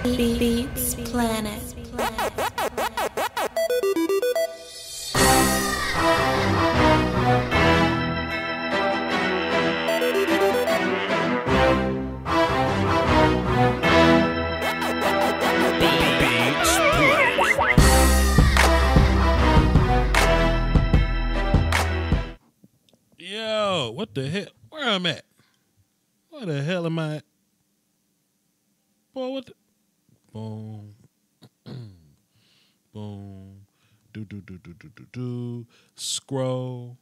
Beats Planet. Yo, what the hell? Where I'm at? Where the hell am I at? Boy, what the? Boom. Boom. Do. Scroll.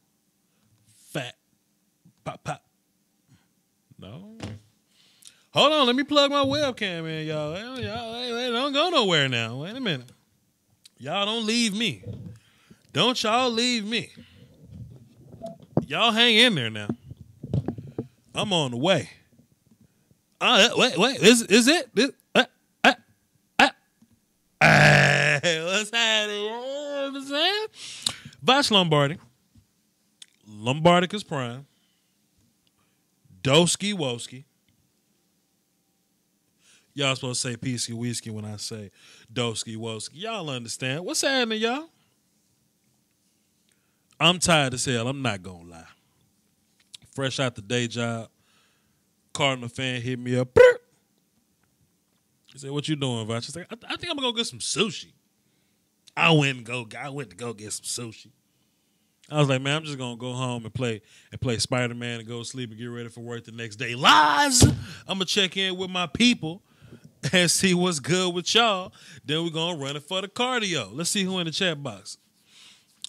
Fat. Pop, pop. No. Hold on, let me plug my webcam in, y'all. Y'all don't go nowhere now. Wait a minute. Y'all don't leave me. Don't y'all leave me. Y'all hang in there now. I'm on the way. Wait. Is it? What's happening? You know what I'm saying? Vash Lombardi. Lombardicus Prime. Doski Woski. Y'all supposed to say Peasky Whiskey when I say Doski Woski. Y'all understand. What's happening, y'all? I'm tired as hell. I'm not going to lie. Fresh out the day job. Cardinal fan hit me up. He said, "What you doing, Vash?" I said, I think I'm going to go get some sushi. I went to go get some sushi. I was like, man, I'm just going to go home and play Spider-Man and go to sleep and get ready for work the next day. Lies! I'm going to check in with my people and see what's good with y'all. Then we're going to run it for the cardio. Let's see who in the chat box.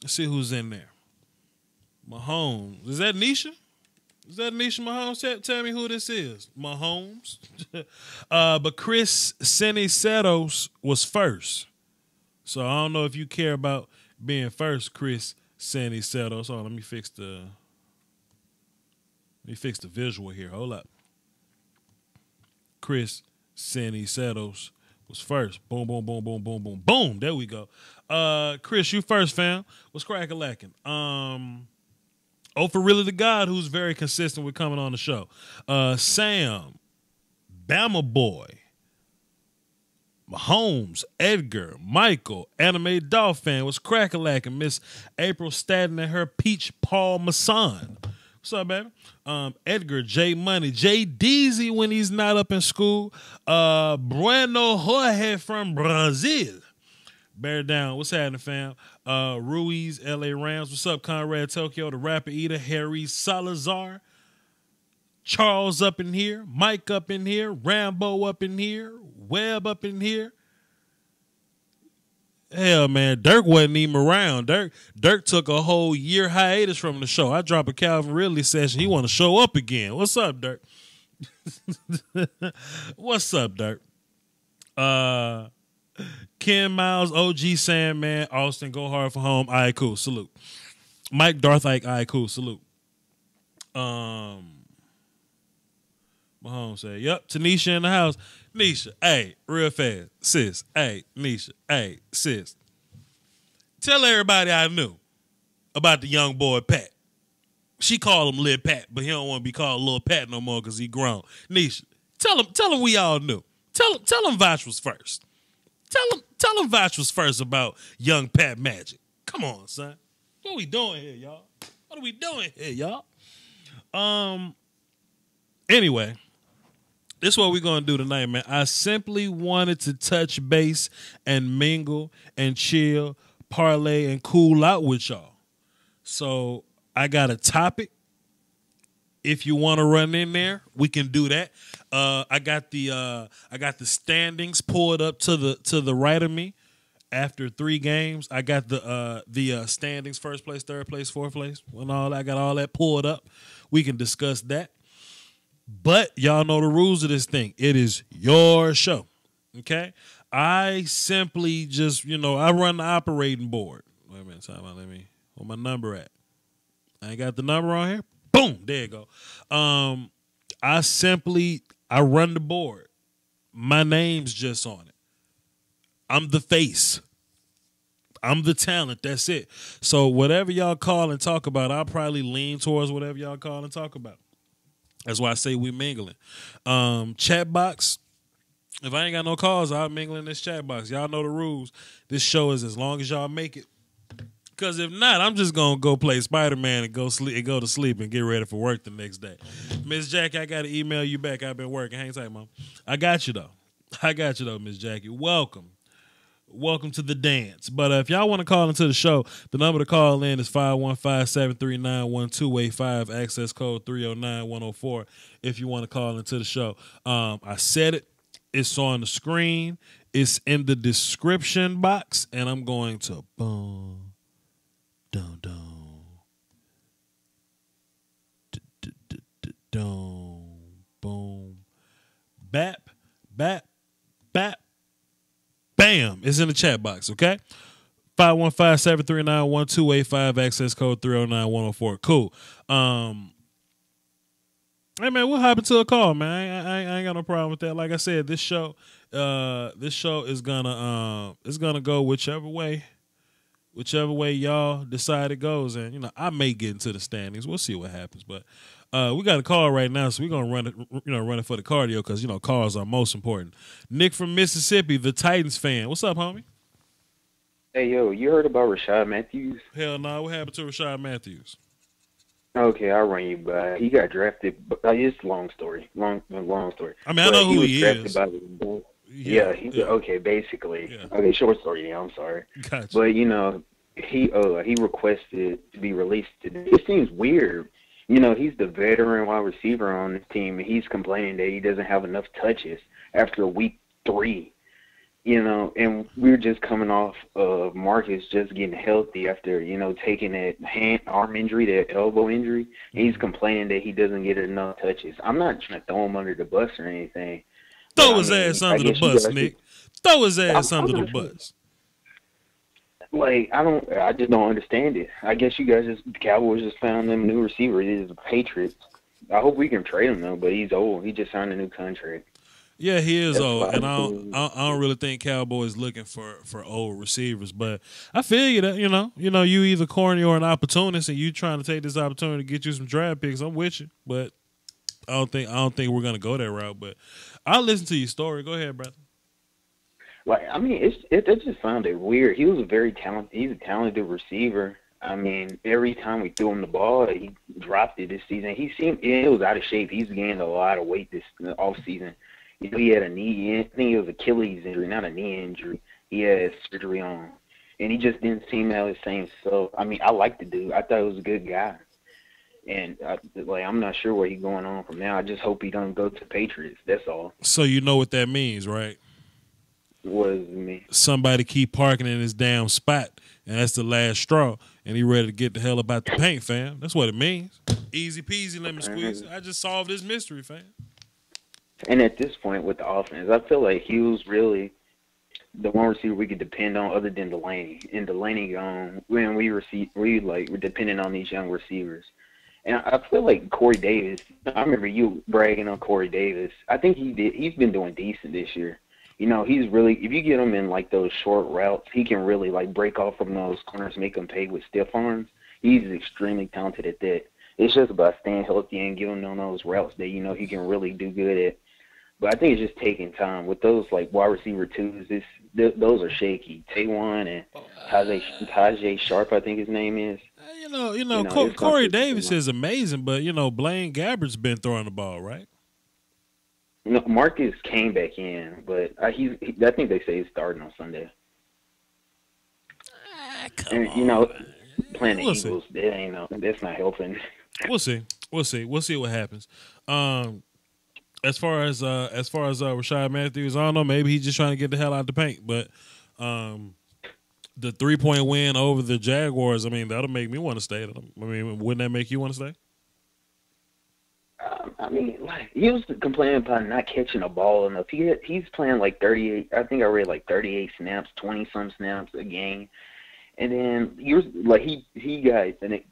Let's see who's in there. Mahomes. Is that Nisha? Is that Nisha Mahomes? Tell me who this is. Mahomes. But Chris Ceniceros was first. So I don't know if you care about being first, Chris Ceniceros. So let me fix the visual here. Hold up. Chris Ceniceros was first. Boom, boom, boom, boom, boom, boom, boom. There we go. Chris, you first, fam. What's crack-a-lacking? For really the God who's very consistent with coming on the show. Sam, Bama Boy, Mahomes, Edgar, Michael, Anime Dolphin, was crack-a-lacking. Miss April Staten and her peach Paul Masson. What's up, baby? Edgar, J Money, J Deezy when he's not up in school. Bueno Jorge from Brazil. Bear down. What's happening, fam? Ruiz, LA Rams. What's up, Conrad Tokyo, the rapper eater, Harry Salazar. Charles up in here. Mike up in here. Rambo up in here. Webb up in here. Hell, man, Dirk wasn't even around. Dirk took a whole year hiatus from the show. I drop a Calvin Ridley session. He want to show up again. What's up, Dirk? What's up, Dirk? Ken Miles, OG Sandman, Austin, go hard for home. All right, cool. Salute. Mike Darth Ike, all right, cool. Salute. Mahomes said, yep, Tanisha in the house. Nisha, hey, real fast. Sis, hey, Nisha, hey, sis. Tell everybody I knew about the young boy Pat. She called him Lil Pat, but he don't want to be called Lil Pat no more because he grown. Nisha, tell him we all knew. Tell him Vash was first. Tell him Vash was first about young Pat Magic. Come on, son. What we doing here, y'all? What are we doing here, y'all? Anyway, this is what we're going to do tonight, man. I simply wanted to touch base and mingle and chill, parlay, and cool out with y'all. So I got a topic. If you want to run in there, we can do that. I got the standings pulled up to the right of me. After 3 games, I got the standings: first place, third place, fourth place, and all that. I got all that pulled up. We can discuss that. But y'all know the rules of this thing. It is your show, okay? I simply just, I run the operating board. Wait a minute, time out. Where my number at? I ain't got the number on here. Boom, there you go. I run the board. My name's just on it. I'm the face. I'm the talent. That's it. So whatever y'all call and talk about, I'll probably lean towards whatever y'all call and talk about. That's why I say we mingling. Chat box, If I ain't got no calls, I'll mingle in this chat box. Y'all know the rules. This show is as long as y'all make it. Because if not, I'm just going to go play Spider-Man and go to sleep and get ready for work the next day. Miss Jackie, I got to email you back. I've been working. Hang tight, Mom. I got you, though, Miss Jackie. Welcome. Welcome to the dance. But if y'all want to call into the show, the number to call in is 515-739-1285, access code 309-104 if you want to call into the show. I said it. It's on the screen. It's in the description box, and I'm going to boom. Dun, dun. Dun, boom. Bap, bap, bap, bam. It's in the chat box, okay? 515-739-1285, access code 309-104. Cool. Hey, man, we'll hop into a call, man. I ain't got no problem with that. Like I said, this show is gonna go whichever way y'all decide it goes. And, I may get into the standings. We'll see what happens. But we got a call right now, so we're going to run it for the cardio because, calls are most important. Nick from Mississippi, the Titans fan. What's up, homie? Hey, yo, you heard about Rashad Matthews? Hell no. What happened to Rashad Matthews? Okay, I'll run you by. He got drafted. It's a long story. Long story. I mean, I know who he is. Yeah. Okay, basically. Yeah. Okay, short story. Yeah, I'm sorry. Gotcha. But he requested to be released today. It seems weird. He's the veteran wide receiver on this team, and he's complaining that he doesn't have enough touches after week 3. And we're just coming off of Marcus just getting healthy after, taking that arm injury, that elbow injury. And he's complaining that he doesn't get enough touches. I'm not trying to throw him under the bus or anything. Throw his ass under the bus, Nick. Throw his ass under the bus. I just don't understand it. I guess the Cowboys just found them a new receiver. It is the Patriots. I hope we can trade him, though, but he's old. He just signed a new contract. Yeah, he is old, and I don't really think Cowboys looking for old receivers. But I feel you that you either corny or an opportunist, and you trying to take this opportunity to get you some draft picks. I'm with you, but I don't think we're gonna go that route. But I'll listen to your story. Go ahead, brother. I just found it weird. He was he's a talented receiver. I mean, every time we threw him the ball, he dropped it this season. He was out of shape. He's gained a lot of weight this off season. He had I think it was Achilles injury, not a knee injury. He had surgery on, and he just didn't seem to have the same self. I mean, I like the dude. I thought he was a good guy, and I'm not sure where he's going on from now. I just hope he don't go to Patriots. That's all. So you know what that means, right? What does it mean? Somebody keep parking in his damn spot, and that's the last straw, and he ready to get the hell about the paint, fam. That's what it means. Easy peasy, lemon squeeze. I just solved this mystery, fam. And at this point with the offense, I feel like he was really the one receiver we could depend on other than Delaney. And Delaney gone when we're depending on these young receivers. And I feel like Corey Davis, I remember you bragging on Corey Davis. I think he's been doing decent this year. He's really, if you get him in those short routes, he can really break off from those corners, make them pay with stiff arms. He's extremely talented at that. It's just about staying healthy and giving him those routes that, he can really do good at. But I think it's just taking time. With those, wide receiver twos, those are shaky. Taywan and Tajay Sharp, I think his name is. Corey Davis is amazing, but, Blaine Gabbert's been throwing the ball, right? No, Marcus came back in, but I think they say he's starting on Sunday. Come on, playing the Eagles, that's not helping. We'll see. We'll see what happens. As far as Rashad Matthews, I don't know. Maybe he's just trying to get the hell out of the paint. But the 3-point win over the Jaguars, I mean, that'll make me want to stay. Wouldn't that make you want to stay? He was complaining about not catching a ball enough. He's playing 38. I think I read 38 snaps, 20-some snaps a game. And then he got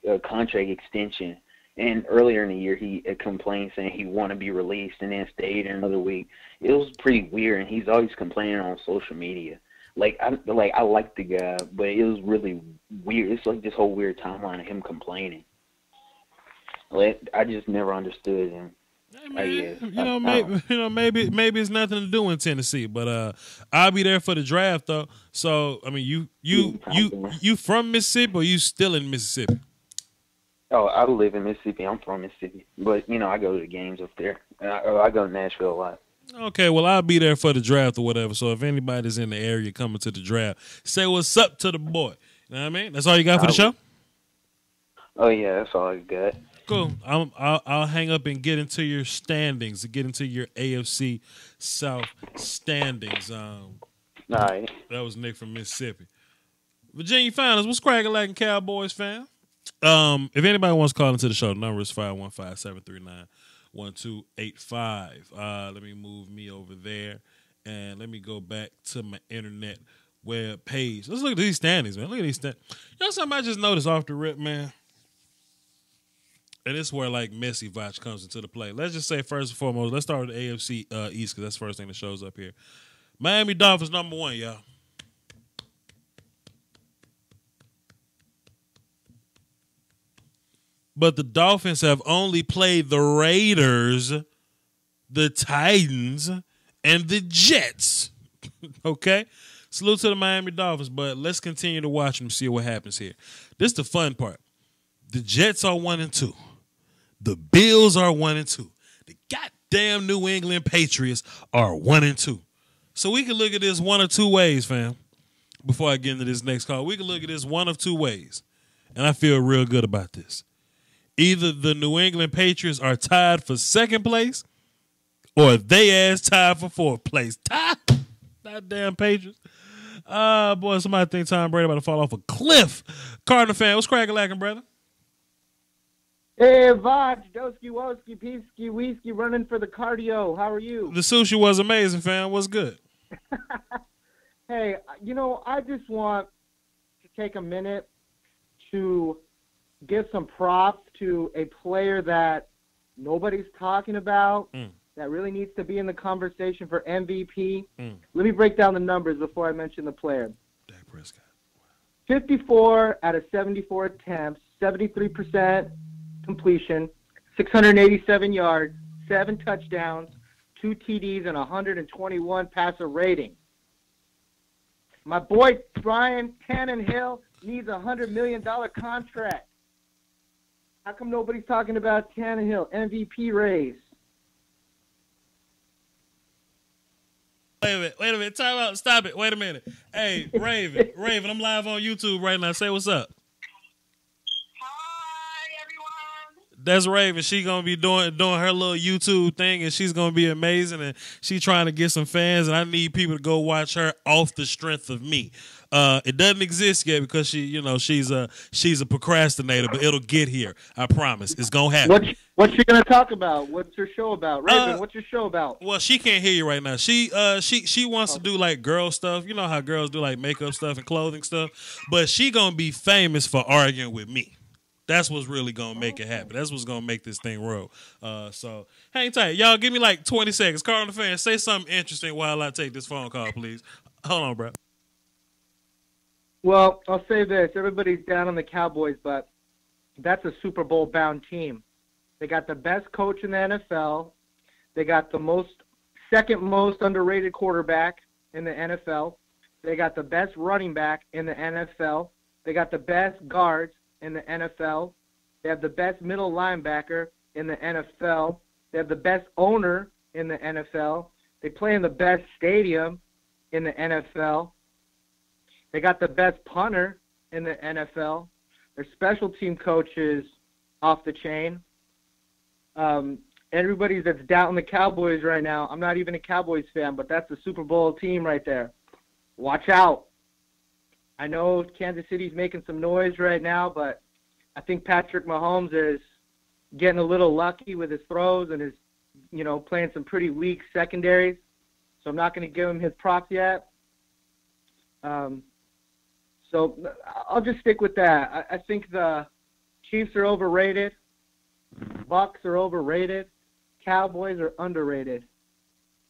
a contract extension. And earlier in the year, he had complained saying he wanted to be released and then stayed another week. It was pretty weird, and he's always complaining on social media. I like the guy, but it was really weird. It's this whole weird timeline of him complaining. I just never understood him. Hey, man, maybe it's nothing to do in Tennessee, but I'll be there for the draft though. So I mean, you from Mississippi or you still in Mississippi? Oh, I live in Mississippi. I'm from Mississippi, but I go to the games up there. And I go to Nashville a lot. Okay, well I'll be there for the draft or whatever. So if anybody's in the area coming to the draft, say what's up to the boy. You know what I mean? That's all you got for the show? Oh yeah, that's all I got. Cool. I'll hang up and get into your standings, get into your AFC South standings. All right. That was Nick from Mississippi. Virginia Finals, what's cracking like in Cowboys fan? If anybody wants to call into the show, the number is 515-739-1285. Let me move me over there and let me go back to my internet web page. Let's look at these standings, man. Look at these standings. You know something I just noticed off the rip, man? And this is where, like, Messi Vach comes into the play. Let's just say, first and foremost, let's start with the AFC East because that's the first thing that shows up here. Miami Dolphins, number 1, y'all. But the Dolphins have only played the Raiders, the Titans, and the Jets. Okay? Salute to the Miami Dolphins, but let's continue to watch them, see what happens here. This is the fun part. The Jets are 1-2. The Bills are 1-2. The goddamn New England Patriots are 1-2. So we can look at this one of two ways, fam. Before I get into this next call, we can look at this one of two ways. And I feel real good about this. Either the New England Patriots are tied for second place or they ass tied for fourth place. Tied? Goddamn Patriots. Boy, somebody think Tom Brady about to fall off a cliff. Cardinal fan, what's cracking lacking, brother? Hey, Vaj, Doski, Woski, Peeski, Wheesky, running for the cardio. How are you? The sushi was amazing, fam. What's good? Hey, I just want to take a minute to give some props to a player that nobody's talking about, that really needs to be in the conversation for MVP. Let me break down the numbers before I mention the player. Dak Prescott. 54 out of 74 attempts, 73% completion, 687 yards, 7 touchdowns, 2 TDs, and 121 passer rating. My boy Brian Tannehill needs a $100 million contract. How come nobody's talking about Tannehill MVP race? Wait a minute. Time out. Stop it. Wait a minute. Hey, Raven, I'm live on YouTube right now. Say what's up. That's Raven. She gonna be doing her little YouTube thing, and she's gonna be amazing. And she's trying to get some fans, and I need people to go watch her off the strength of me. It doesn't exist yet because she's a procrastinator, but it'll get here. I promise. It's gonna happen. What's she gonna talk about? What's her show about? Raven, what's your show about? Well, she can't hear you right now. She wants to do like girl stuff. You know how girls do like makeup stuff and clothing stuff. But she gonna be famous for arguing with me. That's what's really going to make it happen. That's what's going to make this thing roll. So hang tight. Y'all give me like 20 seconds. Cardinal fans, say something interesting while I take this phone call, please. Hold on, bro. Well, I'll say this. Everybody's down on the Cowboys, but that's a Super Bowl-bound team. They got the best coach in the NFL. They got the second most underrated quarterback in the NFL. They got the best running back in the NFL. They got the best guards in the NFL. They have the best middle linebacker in the NFL. They have the best owner in the NFL. They play in the best stadium in the NFL. They got the best punter in the NFL. Their special team coach is off the chain. Everybody that's doubting the Cowboys right now, I'm not even a Cowboys fan, but that's a Super Bowl team right there. Watch out. I know Kansas City's making some noise right now, but I think Patrick Mahomes is getting a little lucky with his throws and is, playing some pretty weak secondaries. So I'm not going to give him his props yet. So I'll just stick with that. I think the Chiefs are overrated. Bucs are overrated. Cowboys are underrated.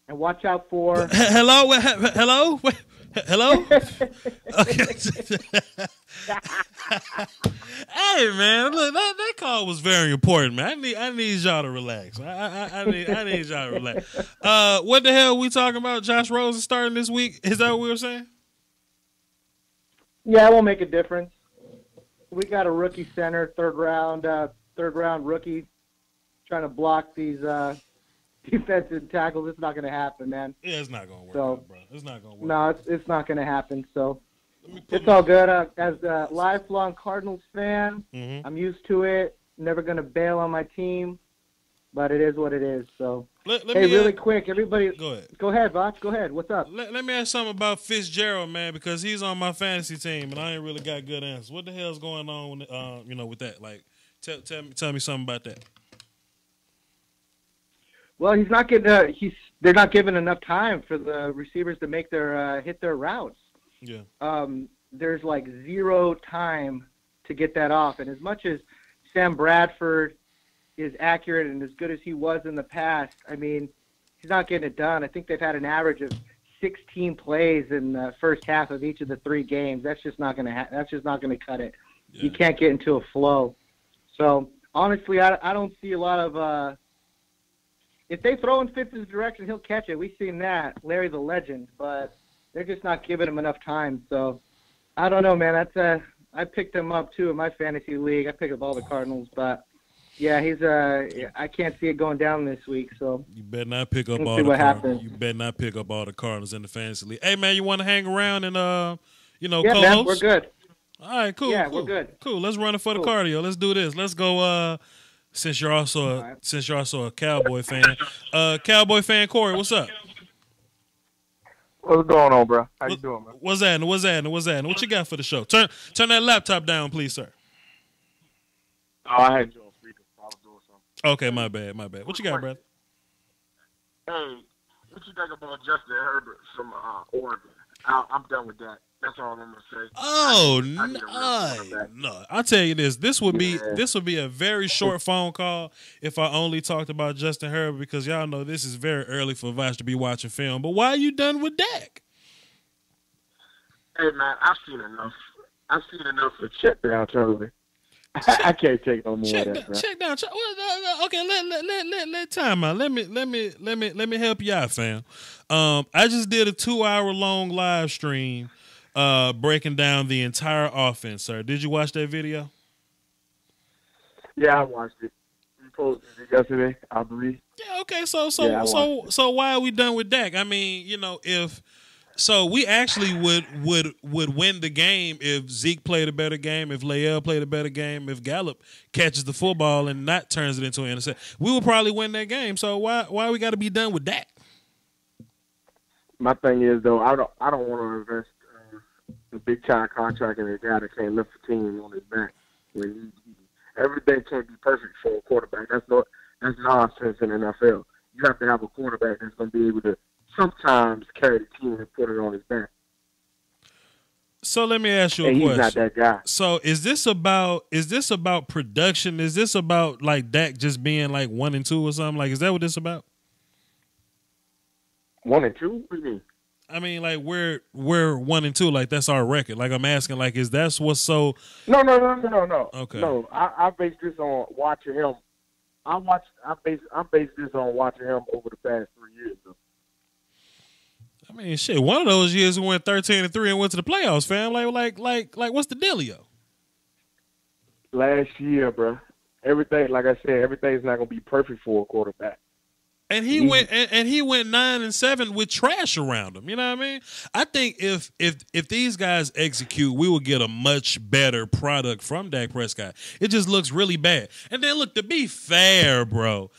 And watch out for... Hello? Hello? Okay. Hey man, look, that call was very important, man. I need y'all to relax. I need y'all to relax. What the hell we talking about? Josh Rosen starting this week? Is that what we were saying? Yeah, it won't make a difference. We got a rookie center, third round rookie, trying to block these defensive tackles. It's not going to happen, man. Yeah, it's not going to work out, bro. It's not going to work. No, it's not going to happen. So it's all good. As a lifelong Cardinals fan, I'm used to it. Never going to bail on my team, but it is what it is. So, really quick, everybody. Go ahead, Voch. Go ahead. What's up? Let me ask something about Fitzgerald, man, because he's on my fantasy team, and I ain't really got good answers. What the hell's going on, with that? Like, tell me something about that. Well, he's not getting. They're not giving enough time for the receivers to make their hit their routes. Yeah. There's like zero time to get that off, and as much as Sam Bradford is accurate and as good as he was in the past, I mean, he's not getting it done. I think they've had an average of 16 plays in the first half of each of the 3 games. That's just not going to. That's just not going to cut it. Yeah. You can't get into a flow. So honestly, I don't see a lot of. If they throw in Fitz's direction, he'll catch it. We've seen that, Larry the Legend, but they're just not giving him enough time. So I don't know, man. I picked him up too in my fantasy league. I picked up all the Cardinals, but yeah, I can't see it going down this week. So you better not pick up all the Cardinals. You better not pick up all the Cardinals in the fantasy league. Hey man, you want to hang around and yeah, co-host? Man, we're good. All right, cool. Yeah, cool. We're good. Cool. Let's run it for the cardio. Let's do this. Let's go. Since you're also a Cowboy fan, Cowboy fan Corey, what's up? What's going on, bro? How you doing, man? What's that? What you got for the show? Turn that laptop down, please, sir. Oh, I had you on speaker. I was doing something. Okay, my bad. What you got, brother? Hey, what you think about Justin Herbert from Oregon? I'm done with that. That's all I'm gonna say. Oh no! I'll tell you this. This would be a very short phone call if I only talked about Justin Herbert, because y'all know this is very early for Voch to be watching film. But why are you done with Dak? Hey man, I've seen enough for check down Charlie. I can't take no more of that, bro. Check down. Okay, let time out. Let me help you out, fam. I just did a 2-hour-long live stream breaking down the entire offense, sir. Did you watch that video? Yeah, I watched it. You posted it yesterday, I believe. Yeah, okay. So why are we done with Dak? I mean, we actually would win the game if Zeke played a better game, if Leal played a better game, if Gallup catches the football and not turns it into an interception. We would probably win that game. So why we got to be done with Dak? My thing is though, I don't want to invest a big time contract in a guy that can't lift the team on his back. Everything can't be perfect for a quarterback. That's nonsense in the NFL. You have to have a quarterback that's going to be able to sometimes carry the team and put it on his back. So let me ask you a question. He's not that guy. So is this about production? Is this about like Dak just being like 1-2 or something? Like, is that what this about? 1-2? What do you mean? I mean, like we're 1-2. Like that's our record. Like I'm asking, like, is that what's so? No. Okay. No, I base this on watching him. I base this on watching him over the past 3 years. Though. I mean, shit. One of those years we went 13-3 and went to the playoffs, fam. Like, what's the dealio? Last year, bro. Everything, like I said, everything's not gonna be perfect for a quarterback. And he went 9-7 with trash around him. You know what I mean? I think if these guys execute, we will get a much better product from Dak Prescott. It just looks really bad. And then look, to be fair, bro.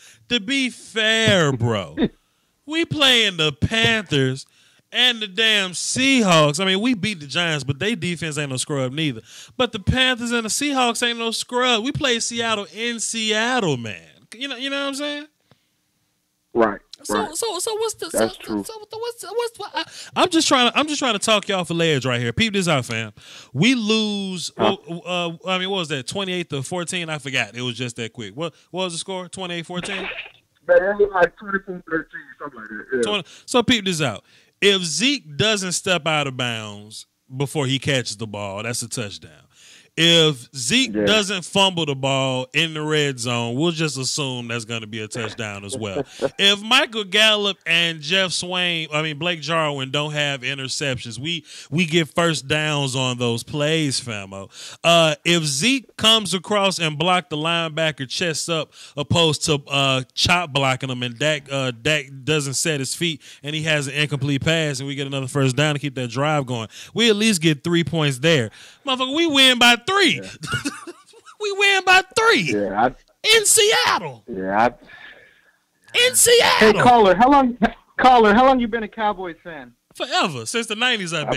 We playing the Panthers and the damn Seahawks. I mean, we beat the Giants, but they defense ain't no scrub neither. But the Panthers and the Seahawks ain't no scrub. We played Seattle in Seattle, man. You know what I'm saying? Right. So what's the? That's true. I'm just trying to talk y'all for ledge right here. Peep this out, fam. We lose. I mean, what was that? 28-14. I forgot. It was just that quick. What was the score? 28-14. Man, it was like 24-13, something like that. Yeah. So peep this out. If Zeke doesn't step out of bounds before he catches the ball, that's a touchdown. If Zeke doesn't fumble the ball in the red zone, we'll just assume that's going to be a touchdown as well. If Michael Gallup and Blake Jarwin don't have interceptions, we get first downs on those plays, famo. If Zeke comes across and block the linebacker chest up opposed to chop blocking him, and Dak doesn't set his feet and he has an incomplete pass and we get another first down to keep that drive going, we at least get 3 points there. Motherfucker, we win by 3. Yeah. We win by 3. Yeah, in Seattle. Yeah. In Seattle. Hey, caller, how long you been a Cowboys fan? Forever, since the 90s, I bet.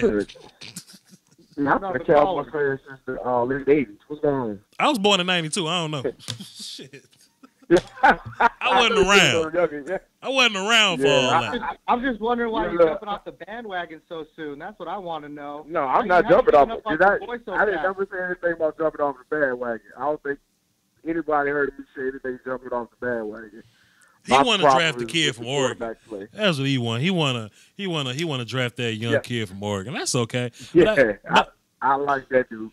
I've been a Cowboys fan since the late 80s. What's going on? I was born in 92. I don't know. Shit. I wasn't around. I wasn't around for all that. I'm just wondering why you're jumping off the bandwagon so soon. That's what I want to know. No, I'm not jumping off. I didn't ever say anything about jumping off the bandwagon. I don't think anybody heard me say anything jumping off the bandwagon. He want to draft the kid from Oregon. That's what he want. He want to draft that young kid from Oregon. That's okay. I like that dude.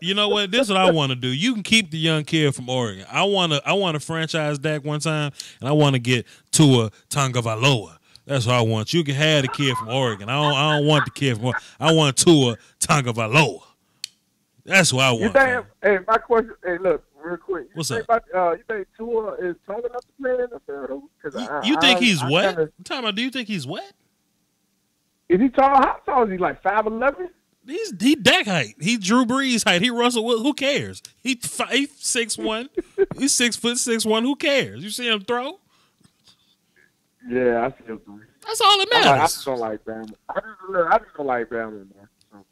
You know what? This is what I want to do. You can keep the young kid from Oregon. I want to franchise Dak one time, and I want to get Tua Tagovailoa. That's what I want. You can have the kid from Oregon. I don't want the kid from Oregon. I want Tua Tagovailoa. That's what I want. Hey, my question. Hey, look, real quick. What's up? You think Tua is tall enough to play in the NFL? You think he's wet? Do you think he's wet? Is he tall? How tall is he? Like 5'11"? He Dak height. He Drew Brees height. He Russell. Who cares? He's 6'1". He's 6'6". Who cares? You see him throw? Yeah, I see him throw. That's all that matters. I just don't like Bama. I just don't like Bama, man.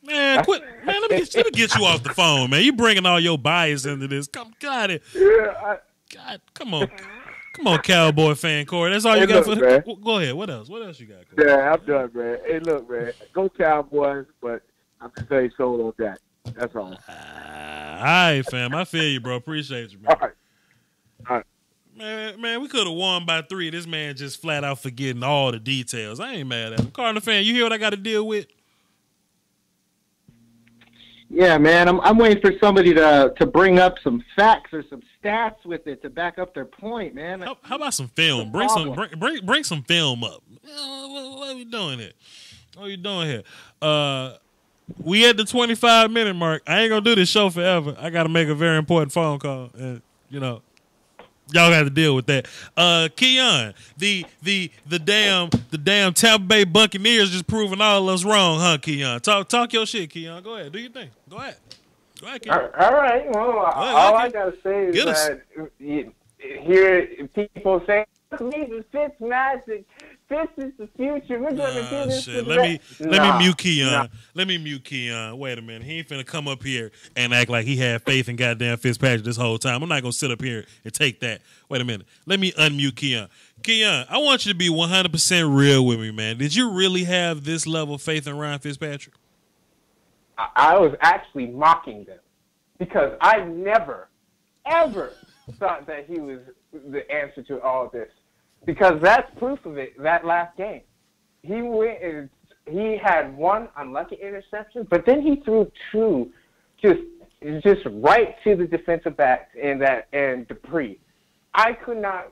Man, quit. Man, let me get you off the phone, man. You bringing all your bias into this. Come, got it. Yeah, God, come on. Come on, Cowboy fan, Corey. That's all you got for man. Go ahead. What else? What else you got, Corey? Yeah, I'm done, man. Hey, look, man. Go Cowboys, but I'm just saying sold on that. That's all. All right, fam. I feel you, bro. Appreciate you, man. All right. Man, we could have won by 3. This man just flat out forgetting all the details. I ain't mad at him. Cardinal fan, you hear what I got to deal with? Yeah, man, I'm waiting for somebody to bring up some facts or some stats with it to back up their point, man. How about some film? Bring some film up. What are we doing here? What are you doing here? We at the 25-minute mark. I ain't gonna do this show forever. I got to make a very important phone call, and y'all got to deal with that. Keon, the damn Tampa Bay Buccaneers just proving all of us wrong, huh, Keon? Talk your shit, Keon. Go ahead, do your thing. Go ahead, Keon. All right. Well, all I gotta say is that hear people say, "Fitz magic. Fitz is the future. We're gonna do this." Shit. Let me mute Keon. Nah. Let me mute Keon. Wait a minute. He ain't finna come up here and act like he had faith in goddamn Fitzpatrick this whole time. I'm not gonna sit up here and take that. Wait a minute. Let me unmute Keon. Keon, I want you to be 100% real with me, man. Did you really have this level of faith in Ryan Fitzpatrick? I was actually mocking them because I never, ever thought that he was the answer to all this. Because that's proof of it, that last game. He had one unlucky interception, but then he threw 2 just right to the defensive backs and Dupree. I cannot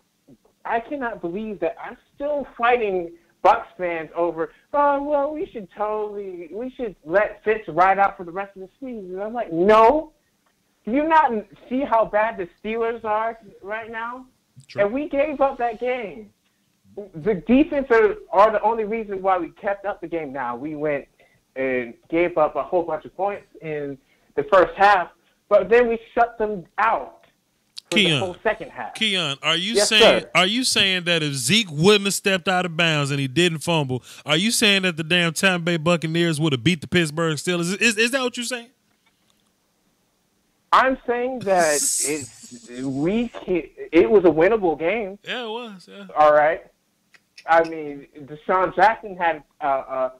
believe that I'm still fighting Bucs fans over, we should let Fitz ride out for the rest of the season. And I'm like, no. Do you not see how bad the Steelers are right now? True. And we gave up that game. The defense are the only reason why we kept up the game now. We went and gave up a whole bunch of points in the first half, but then we shut them out for the whole second half. Keon, are you saying that if Zeke wouldn't have stepped out of bounds and he didn't fumble, are you saying that the damn Tampa Bay Buccaneers would have beat the Pittsburgh Steelers? Is that what you're saying? I'm saying that it was a winnable game. Yeah, it was. Yeah. All right. I mean, Deshaun Jackson had a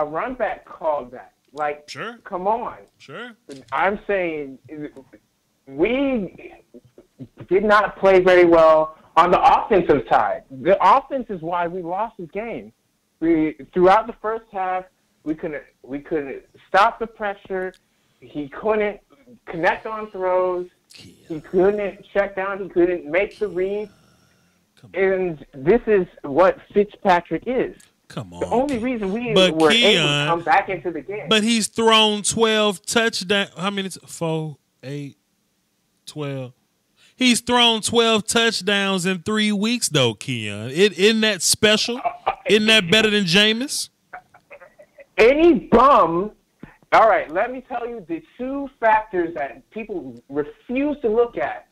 run back called back. Like, sure. Come on. Sure. I'm saying we did not play very well on the offensive side. The offense is why we lost this game. Throughout the first half, we couldn't stop the pressure. He couldn't connect on throws. He couldn't check down. He couldn't make the read. And this is what Fitzpatrick is. Come on. The only reason we were able to come back into the game. But he's thrown 12 touchdowns. How many? 4, 8, 12. He's thrown 12 touchdowns in 3 weeks, though, Keon. Isn't that special? Isn't that better than Jameis? Any bum. All right, let me tell you the two factors that people refuse to look at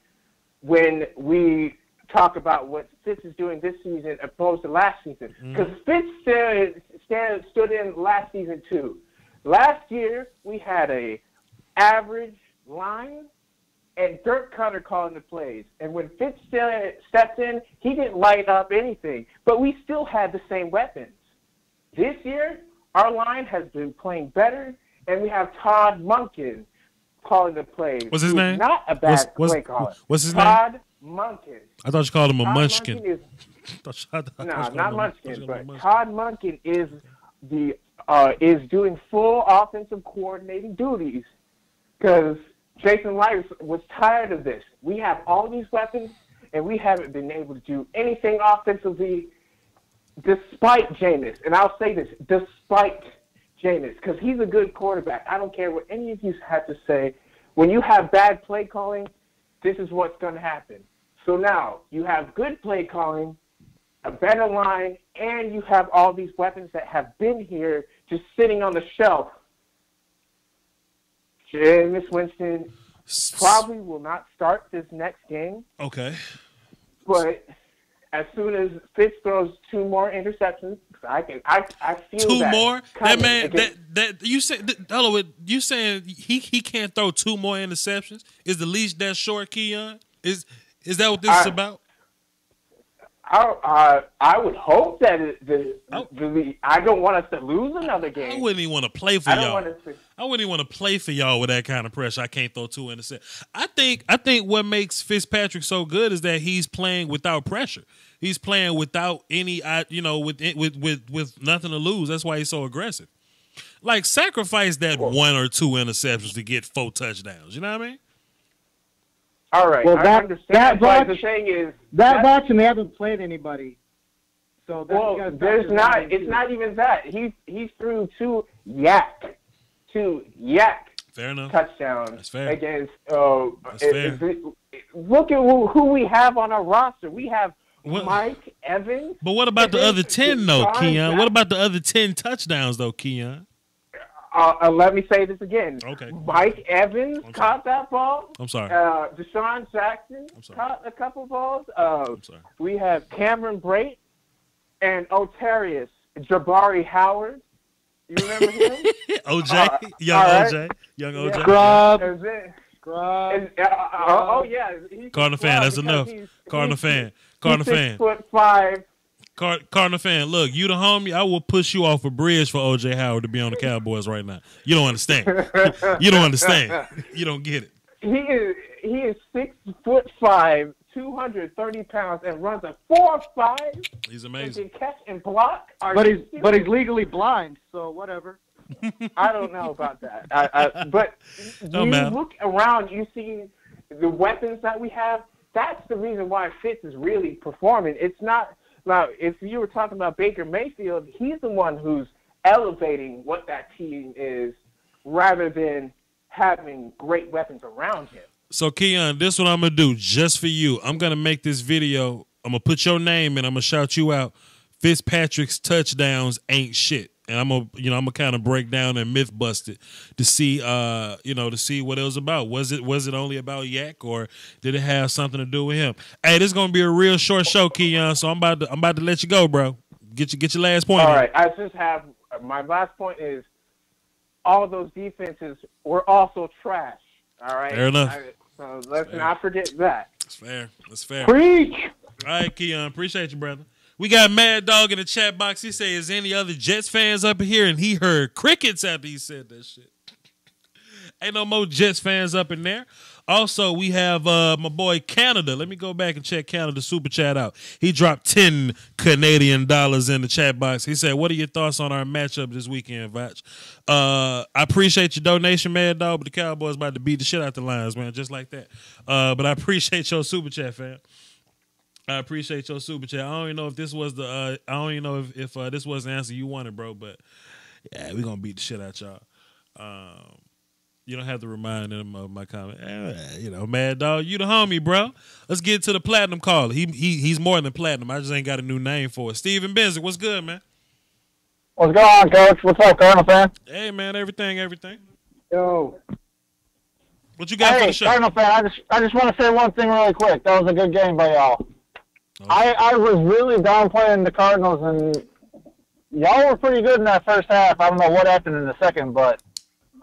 when we talk about what Fitz is doing this season opposed to last season. Because Fitz stood in last season too. Last year, we had a average line and Dirk Cutter calling the plays. And when Fitz stepped in, he didn't light up anything. But we still had the same weapons. This year, our line has been playing better, and we have Todd Monken calling the plays. What's his name? Not a bad play caller. What's his name? Todd Monken. I thought you called him a Todd munchkin. Monken Not not Munchkin, but Todd Monken is doing full offensive coordinating duties because Jason Light was tired of this. We have all these weapons, and we haven't been able to do anything offensively despite Jameis. And I'll say this, despite Jameis, because he's a good quarterback. I don't care what any of you have to say. When you have bad play calling, this is what's going to happen. So now you have good play calling, a better line, and you have all these weapons that have been here just sitting on the shelf. Jameis Winston probably will not start this next game. Okay. But as soon as Fitz throws 2 more interceptions, I feel two that more. That man, again. that you say, hello, you saying he can't throw 2 more interceptions? Is the leash that short, Keon? Is that what this is about? I would hope that I don't want us to lose another game. I wouldn't even want to play for y'all. I wouldn't even want to play for y'all with that kind of pressure. I can't throw 2 interceptions. I think what makes Fitzpatrick so good is that he's playing without pressure. He's playing without any, with nothing to lose. That's why he's so aggressive. Like, sacrifice that 1 or 2 interceptions to get 4 touchdowns. You know what I mean? All right. Well, I understand. But the thing is, that batch, and they haven't played anybody. So there's not. It's not even that. He threw 2 yak fair enough. touchdowns That's fair. against. That's fair. Look at who we have on our roster. We have Mike Evans. But what about the other 10 though, Keon? Jackson. What about the other 10 touchdowns though, Keon? Let me say this again. Okay. Mike Evans caught that ball. I'm sorry. Deshaun Jackson caught a couple balls. I'm sorry. We have Cameron Brate and Otarius Jabari Howard. You remember him? OJ, young right. OJ, young OJ. Scrub. And, oh yeah, Cardinal fan, that's enough. Cardinal fan. 6'5". Cardinal fan, look, you the homie, I will push you off a bridge for OJ Howard to be on the Cowboys right now. You don't understand. You don't understand. You don't get it. He is 6'5", 230 pounds, and runs a 4.5. He's amazing. And can catch and block. But he's legally blind, so whatever. I don't know about that. But you look around, you see the weapons that we have. That's the reason why Fitz is really performing. It's not. Now, if you were talking about Baker Mayfield, he's the one who's elevating what that team is rather than having great weapons around him. So, Keon, this is what I'm going to do just for you. I'm going to make this video. I'm going to put your name and I'm going to shout you out. Fitzpatrick's touchdowns ain't shit. And I'm gonna kind of break down and myth bust it to see, to see what it was about. Was it only about Yak, or did it have something to do with him? Hey, this is gonna be a real short show, Keon. So I'm about to let you go, bro. Get your last point. All right, I just have my last point is all those defenses were also trash. All right, fair enough. So let's not forget that. That's fair. That's fair. Preach. All right, Keon. Appreciate you, brother. We got Mad Dog in the chat box. He say, is any other Jets fans up here? And he heard crickets after he said that shit. Ain't no more Jets fans up in there. Also, we have my boy Canada. Let me go back and check Canada super chat out. He dropped 10 Canadian dollars in the chat box. He said, "What are your thoughts on our matchup this weekend, Vach?" I appreciate your donation, Mad Dog, but the Cowboys about to beat the shit out the Lions, man, just like that. But I appreciate your super chat, fam. I appreciate your super chat. I don't even know if this was the I don't even know if this was the answer you wanted, bro. But yeah, we gonna beat the shit out y'all. You don't have to remind them of my comment. Mad Dog, you the homie, bro. Let's get to the platinum caller. He's more than platinum. I just ain't got a new name for it. Steven Benzik, what's good, man? What's going on, Coach? What's up, Cardinal fan? Hey, man, everything. Yo. What you got for the show? Cardinal fan, I just want to say one thing really quick. That was a good game by y'all. Okay. I was really downplaying the Cardinals, and y'all were pretty good in that first half. I don't know what happened in the second, but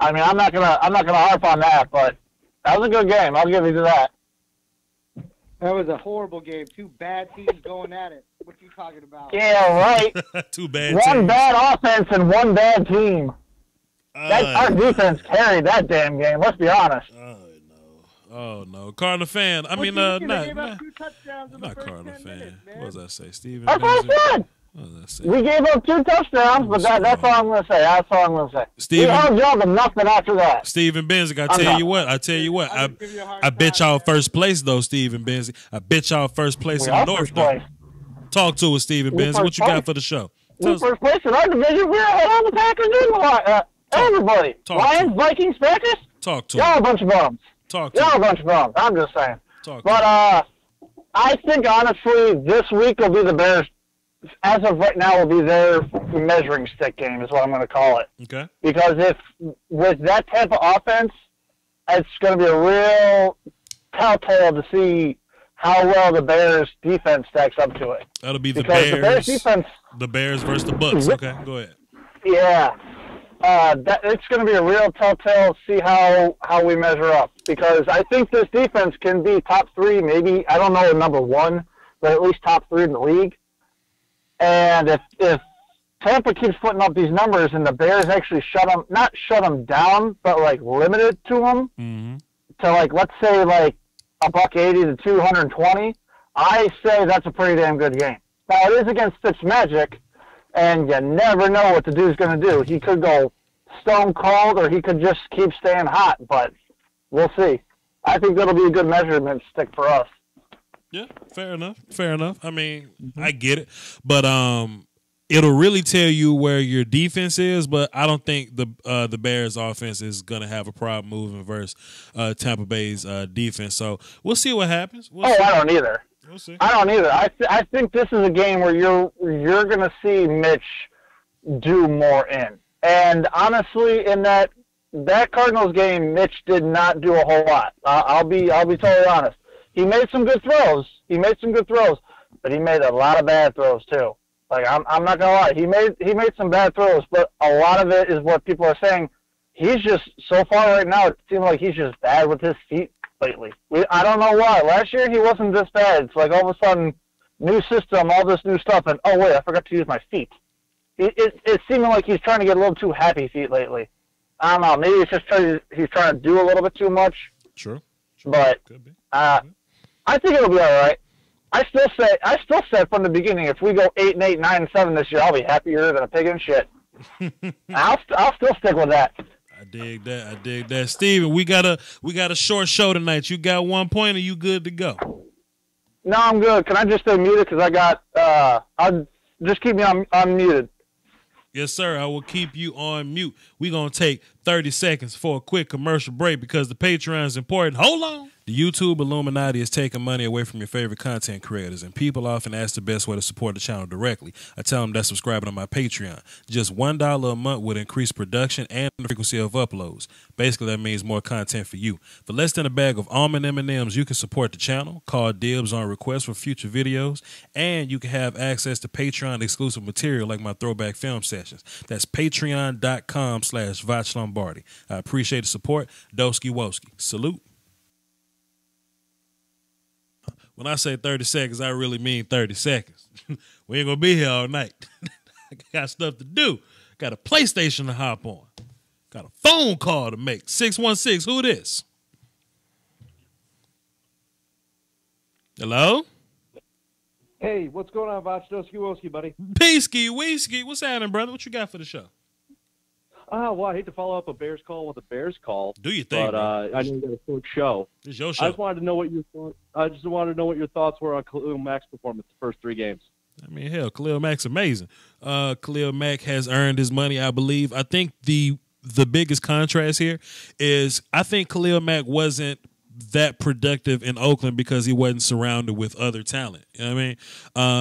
I mean, I'm not gonna harp on that, but that was a good game. I'll give you that. That was a horrible game. Two bad teams going at it. What are you talking about? Yeah, right. Two bad one teams. Bad offense and one bad team. Our defense carried that damn game. Let's be honest. Oh no, Cardinal fan. I mean, not Cardinal fan. What was I say, Steven? That's what I said. We gave up 2 touchdowns, but that's all I'm going to say. That's all I'm going to say. We held y'all to nothing after that. Steven Benzik, I tell you what. I bet y'all first place, though, Steven Benzik. I bet y'all first place in the North, though. Talk to us, Steven Benzik. What you got for the show? We first place in our division. We're ahead on the Packers and everybody. Lions, Vikings, Packers. Talk to y'all a bunch of bums. Y'all a bunch of bums. I'm just saying. But I think, honestly, this week will be the Bears. As of right now, will be their measuring stick game, is what I'm going to call it. Okay. Because with that type of offense, it's going to be a real telltale to see how well the Bears defense stacks up to it. That'll be the Bears defense. The Bears versus the Bucs. Okay, go ahead. Yeah. It's going to be a real telltale to see how we measure up. Because I think this defense can be top 3, maybe, I don't know, number 1, but at least top 3 in the league. And if Tampa keeps putting up these numbers and the Bears actually not shut them down, but like limit it to them to like, let's say like $180 to 220, I say that's a pretty damn good game. Now it is against Fitzmagic, and you never know what the dude's going to do. He could go stone cold or he could just keep staying hot, but we'll see. I think that'll be a good measurement stick for us. Yeah, fair enough. I mean, I get it. But it'll really tell you where your defense is, but I don't think the Bears offense is going to have a problem moving versus Tampa Bay's defense. So we'll see what happens. I don't either. We'll see. I don't either. I think this is a game where you're going to see Mitch do more in. And honestly, in that Cardinals game, Mitch did not do a whole lot. I'll be totally honest. He made some good throws. But he made a lot of bad throws too. Like I'm not gonna lie, he made some bad throws, but a lot of it is what people are saying. He's just so far right now. It seems like he's just bad with his feet lately. I don't know why. Last year he wasn't this bad. It's like all of a sudden, new system, all this new stuff, and oh wait, I forgot to use my feet. It's seeming like he's trying to get a little too happy feet lately. I don't know. Maybe it's just he's trying to do a little bit too much. True. But could be. I think it'll be all right. I still said from the beginning, if we go 8-8, 9-7 this year, I'll be happier than a pig in shit. I'll still stick with that. I dig that. Steven, we got a short show tonight. You got 1 point, or you good to go? No, I'm good. Can I just stay muted because I got I'll just keep me on muted. Yes, sir. I will keep you on mute. We're going to take 30 seconds for a quick commercial break because the Patreon is important. Hold on. The YouTube Illuminati is taking money away from your favorite content creators, and people often ask the best way to support the channel directly. I tell them that's subscribing to my Patreon. Just $1 a month would increase production and the frequency of uploads. Basically, that means more content for you. For less than a bag of almond M&Ms, you can support the channel, call dibs on requests for future videos, and you can have access to Patreon exclusive material like my throwback film sessions. That's patreon.com/Vach Lombardi. I appreciate the support. Doski Woski. Salute. When I say 30 seconds, I really mean 30 seconds. We ain't going to be here all night. I got stuff to do. Got a PlayStation to hop on. Got a phone call to make. 616, who this? Hello? Hey, what's going on, Vochdoski-Woski, buddy? Peasky, Weesky. What's happening, brother? What you got for the show? Well, I hate to follow up a Bears call with a Bears call. Do you think? But I know you got a short show. It's your show. I just wanted to know what your thoughts were on Khalil Mack's performance the first 3 games. I mean, hell, Khalil Mack's amazing. Khalil Mack has earned his money, I believe. I think the biggest contrast here is I think Khalil Mack wasn't that productive in Oakland because he wasn't surrounded with other talent. You know what I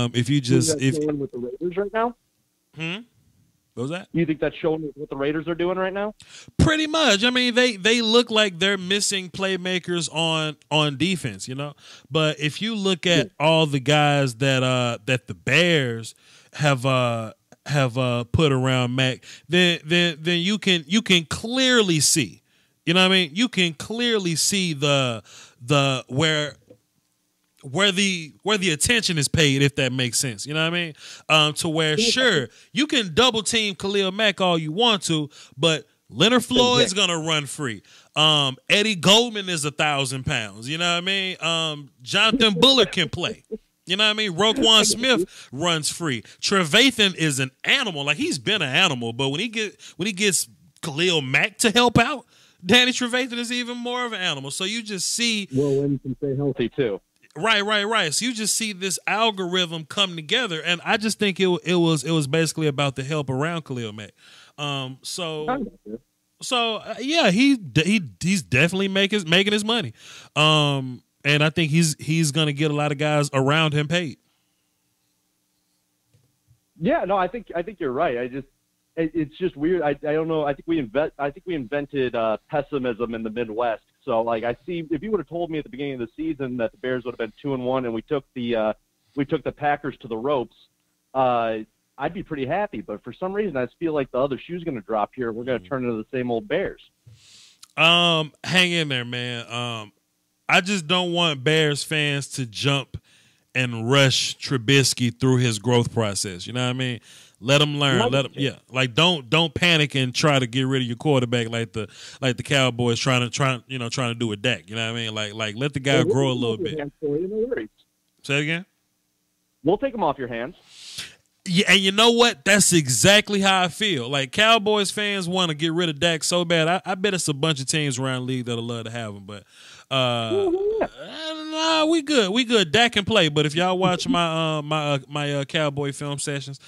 mean? If you just showing with the Raiders right now? What was that? You think that's showing what the Raiders are doing right now? Pretty much. I mean, they look like they're missing playmakers on defense, you know. But if you look at all the guys that the Bears have put around Mac, then you can clearly see, you know what I mean? You can clearly see the where the attention is paid, if that makes sense. You know what I mean? To where, sure, you can double team Khalil Mack all you want to, but Leonard Floyd's going to run free. Eddie Goldman is 1,000 pounds. You know what I mean? Jonathan Bullard can play. You know what I mean? Roquan Smith runs free. Trevathan is an animal. Like, he's been an animal, but when he gets Khalil Mack to help out, Danny Trevathan is even more of an animal. So you just see... Well, when you can stay healthy, too. Right. So you just see this algorithm come together, and I just think it was basically about the help around Khalil Mack. Yeah, he's definitely making his money, and I think he's gonna get a lot of guys around him paid. Yeah, no, I think you're right. It's just weird. I don't know. I think we invented pessimism in the Midwest. So, like, I see, if you would have told me at the beginning of the season that the Bears would have been 2-1 and we took the Packers to the ropes, I'd be pretty happy. But for some reason, I just feel like the other shoe's going to drop here. We're going to turn into the same old Bears. Hang in there, man. I just don't want Bears fans to jump and rush Trubisky through his growth process. You know what I mean? Let him learn. Like, don't panic and try to get rid of your quarterback like the Cowboys trying to do with Dak. You know what I mean? Like let the guy grow a little bit. Say it again. We'll take him off your hands. Yeah, and you know what? That's exactly how I feel. Like, Cowboys fans want to get rid of Dak so bad. I bet it's a bunch of teams around the league that'll love to have him, but nah, we good. We good. Dak can play, but if y'all watch my Cowboy film sessions,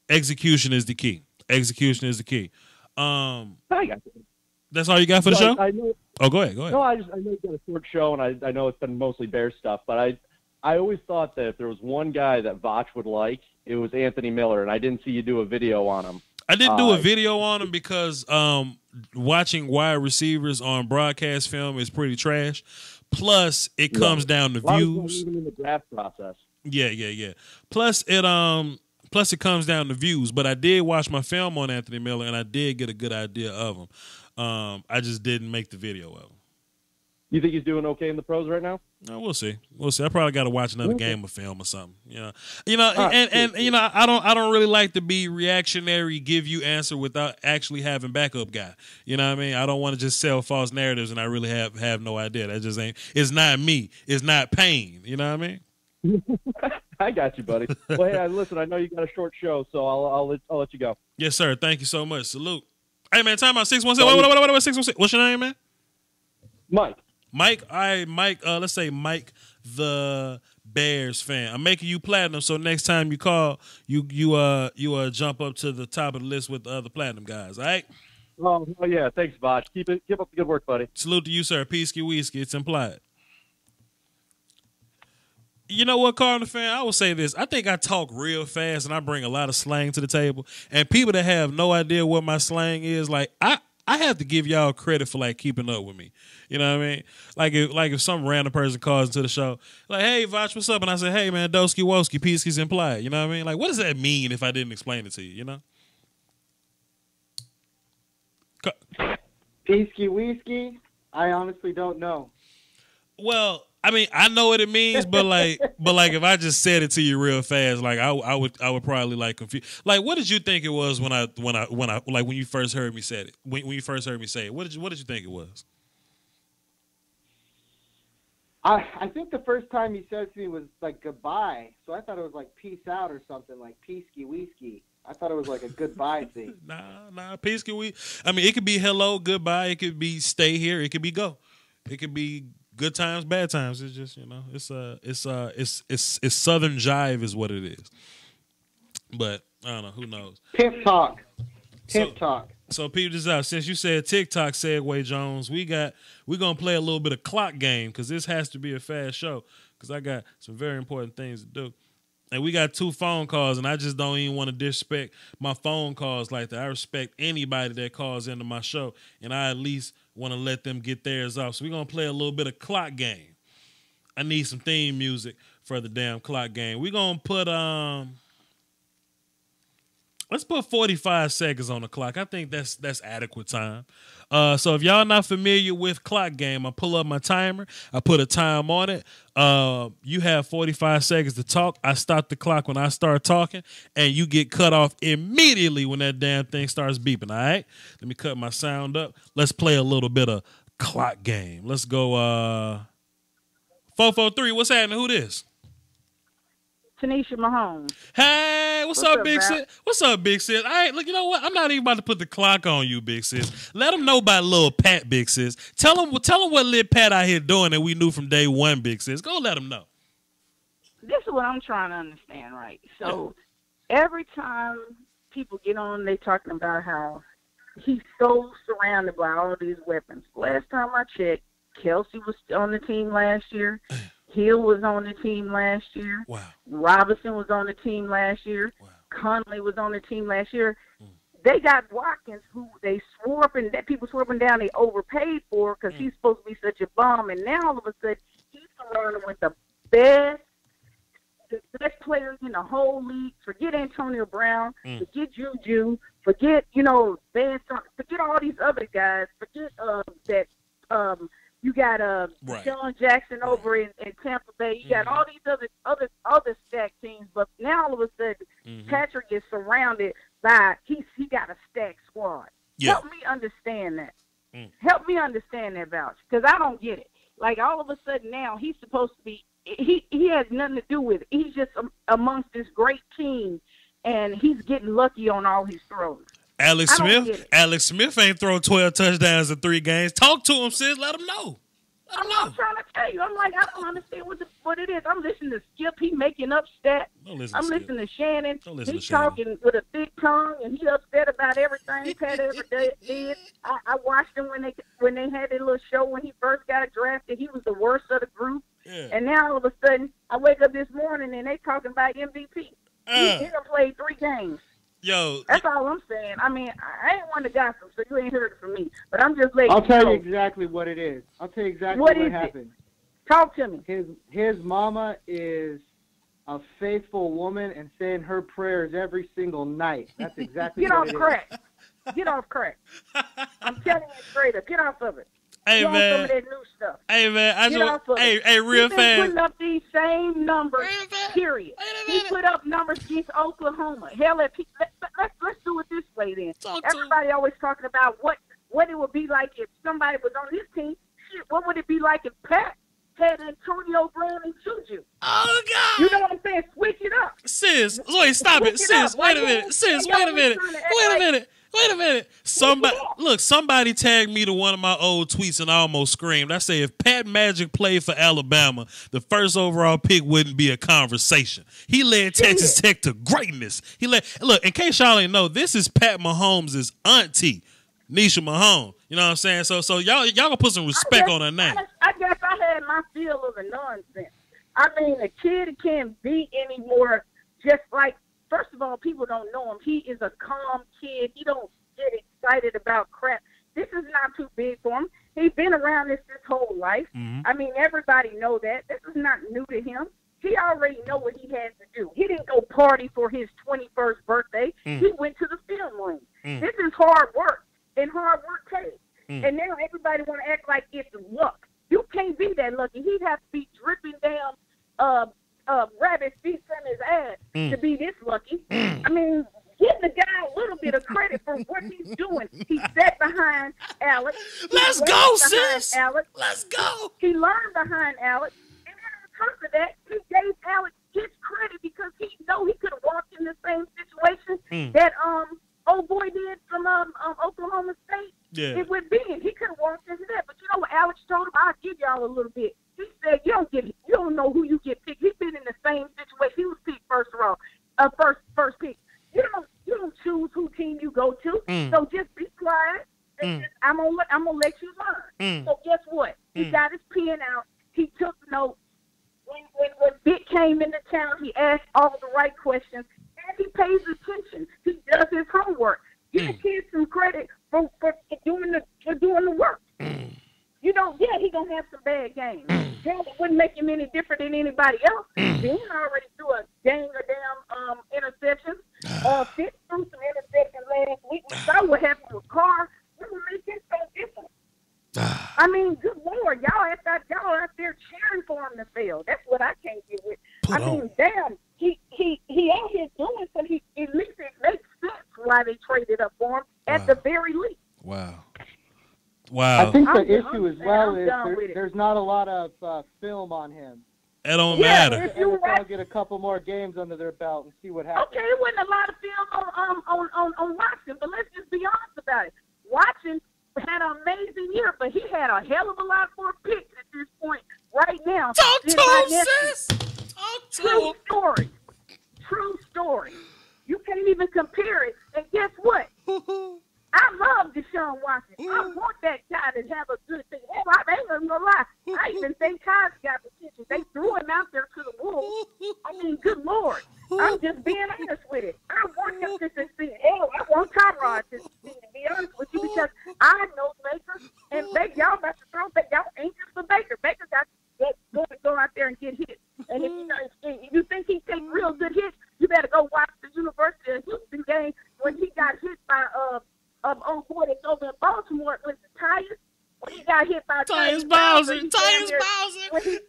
execution is the key. Execution is the key. I got you. That's all you got for the show? I know. Oh, go ahead. No, I know you got a short show, and I know it's been mostly Bears stuff, but I always thought that if there was one guy that Voch would like, it was Anthony Miller, and I didn't see you do a video on him. I didn't do a video on him because watching wide receivers on broadcast film is pretty trash. Plus, it comes down to views. Even in the draft process. Yeah. Plus, it comes down to views. But I did watch my film on Anthony Miller, and I did get a good idea of him. I just didn't make the video of him. You think he's doing okay in the pros right now? No, we'll see. I probably got to watch another game of film or something. And I don't really like to be reactionary, give you answer without actually having backup guy. You know what I mean? I don't want to just sell false narratives and I really have no idea. That just ain't. It's not me. It's not Payne. You know what I mean? I got you, buddy. Well, hey, listen. I know you got a short show, so I'll let you go. Yes, sir. Thank you so much. Salute. Hey, man. Time out 616. What 616? What's your name, man? Mike. Mike, all right, Mike, let's say Mike the Bears fan. I'm making you platinum, so next time you call, you jump up to the top of the list with the other platinum guys, all right? Oh yeah, thanks, Voch. Keep up the good work, buddy. Salute to you, sir. Peasky Weesky, it's implied. You know what, Cardinal fan? I will say this. I think I talk real fast and I bring a lot of slang to the table. And people that have no idea what my slang is, like, I have to give y'all credit for, like, keeping up with me. You know what I mean? Like if some random person calls into the show, like, hey, Voch, what's up? And I say, hey, man, Doski Woski, Peasky's implied. You know what I mean? Like, what does that mean if I didn't explain it to you, you know? Peasky Weesky? I honestly don't know. Well, I mean, I know what it means, but like if I just said it to you real fast, like I would probably like confuse. Like, what did you think it was when you first heard me say it? When you first heard me say it, what did you think it was? I think the first time he said to me was like goodbye, so I thought it was like peace out or something, like peace-ski whiskey. I thought it was like a goodbye thing. Nah, peace-ski I mean, it could be hello, goodbye. It could be stay here. It could be go. It could be good times, bad times. It's just, you know, it's Southern jive is what it is. But I don't know. Who knows? Pimp talk. Talk. So peep this out. Since you said TikTok segue, Jones, we're gonna play a little bit of clock game because this has to be a fast show because I got some very important things to do. And we got 2 phone calls, and I just don't even want to disrespect my phone calls like that. I respect anybody that calls into my show, and I at least want to let them get theirs off. So we're gonna play a little bit of clock game. I need some theme music for the damn clock game. We're gonna put let's put 45 seconds on the clock. I think that's adequate time. So if y'all not familiar with clock game, I pull up my timer. I put a time on it. You have 45 seconds to talk. I stop the clock when I start talking, and you get cut off immediately when that damn thing starts beeping, all right? Let me cut my sound up. Let's play a little bit of clock game. Let's go 443. What's happening? Who this? Tanisha Mahomes. Hey, what's up, Big Sis? What's up, Big Sis? Look, you know what? I'm not even about to put the clock on you, Big Sis. Let them know about Lil Pat, Big Sis. Tell them what Lil Pat out here doing that we knew from day one, Big Sis. Go let them know. This is what I'm trying to understand, right? So every time people get on, they talking about how he's so surrounded by all these weapons. Last time I checked, Kelsey was on the team last year. Hill was on the team last year. Wow. Robinson was on the team last year. Wow. Conley was on the team last year. They got Watkins, who they swore up and that people swore up and down they overpaid for because he's supposed to be such a bum. And now all of a sudden he's surrounded with the best players in the whole league. Forget Antonio Brown. Forget Juju. Forget forget all these other guys. Forget you got Sean Jackson over in Tampa Bay. You got all these other stacked teams, but now all of a sudden Patrick is surrounded by he got a stacked squad. Yeah. Help me understand that. Help me understand that, Vouch, because I don't get it. Like all of a sudden now he's supposed to be he has nothing to do with it. He's just amongst this great team, and he's getting lucky on all his throws. Alex Smith ain't thrown 12 touchdowns in 3 games. Talk to him, sis. Let him know. I'm trying to tell you. I'm like, I don't understand what it is. I'm listening to Skip. He making up stats. I'm listening to Shannon. He's talking with a big tongue, and he upset about everything Pat ever did. I watched him when they had their little show when he first got drafted. He was the worst of the group. Yeah. And now all of a sudden, I wake up this morning, and they talking about MVP. He done played 3 games. Yo, that's all I'm saying. I mean, I ain't one to gossip, so you ain't heard it from me. But I'm just letting I'll tell you exactly what it is. I'll tell you exactly what happened. Talk to me. His mama is a faithful woman and saying her prayers every single night. That's exactly what it is. Get off crack. I'm telling you straight up. Get off of it. Hey, man. Some of that new stuff. Hey, man. Real fast. He's putting up these same numbers, period. He put up numbers against Oklahoma. Hell, let's do it this way then. Everybody always talking about what it would be like if somebody was on his team. Shit, what would it be like if Pat had Antonio Brown and Juju? Oh, God. You know what I'm saying? Switch it up. Sis, wait, stop it. Sis, wait a minute. Sis, wait a minute. Wait a minute. Somebody tagged me to one of my old tweets and I almost screamed. I say, if Pat Magic played for Alabama, the first overall pick wouldn't be a conversation. He led Texas Tech to greatness. Look, in case y'all ain't know, this is Pat Mahomes' auntie, Nisha Mahomes. You know what I'm saying? So y'all gonna put some respect on her name. I guess I had my feel of the nonsense. I mean, the kid can't beat anymore. Just like, first of all, people don't know him. He is a calm kid. He don't get excited about crap. This is not too big for him. He's been around this his whole life. I mean, everybody know that. This is not new to him. He already know what he has to do. He didn't go party for his 21st birthday. He went to the film room. This is hard work, and hard work pays. And now everybody want to act like it's luck. You can't be that lucky. He'd have to be dripping down rabbit feet from his ass to be this lucky. I mean, give the guy a little bit of credit for what he's doing. He sat behind Alex. Let's go, sis. Alex. Let's go. He learned behind Alex. And then on top of that, he gave Alex his credit because he know he could have walked in the same situation that old boy did from Oklahoma State. Yeah. It would be. He could have walked into that. But you know what Alex told him? I'll give y'all a little bit. He said, you don't know who you get picked. He's been in the same situation. He was picked first pick. You don't choose who team you go to. So just be quiet. And I'm gonna let you learn. So guess what? He got his pen out. He took notes. When Vic came into town, he asked all the right questions, and he pays attention. He does his homework. Give the kids some credit for doing the work. You know, yeah, he gonna have some bad games. Hell, it wouldn't make him any different than anybody else. Ben already threw a gang of damn interceptions. Fitz threw some interceptions last week. We saw what happened with Carr. What would make him so different? I mean, good Lord, y'all out there cheering for him to fail. That's what I can't get with. Damn, he out here doing something. At least it makes sense why they traded up for him at the very least. Wow. I think the issue as well is there's not a lot of film on him. It don't matter. They'll get a couple more games under their belt and see what happens. Okay, it wasn't a lot of film on Watson, but let's just be honest about it. Watson had an amazing year, but he had a hell of a lot more picks at this point right now. Talk to him, sis. True story. You can't even compare it. And guess what? I love Deshaun Watson. I want that guy to have a good thing. Hell, I ain't gonna lie. I even think Kyle's got potential. They threw him out there to the wolves. I mean, good Lord. I'm just being honest with it. I want him to succeed. Hell, I want Tyrod to succeed, to be honest with you, because I know Baker, and y'all about to throw Baker. Y'all anxious for Baker. Baker got to go out there and get hit. And if you think he takes real good hits, you better go watch the University of Houston game when he got hit by old boy that's over in Baltimore with the Tires. When he got hit by Tyus Bowser.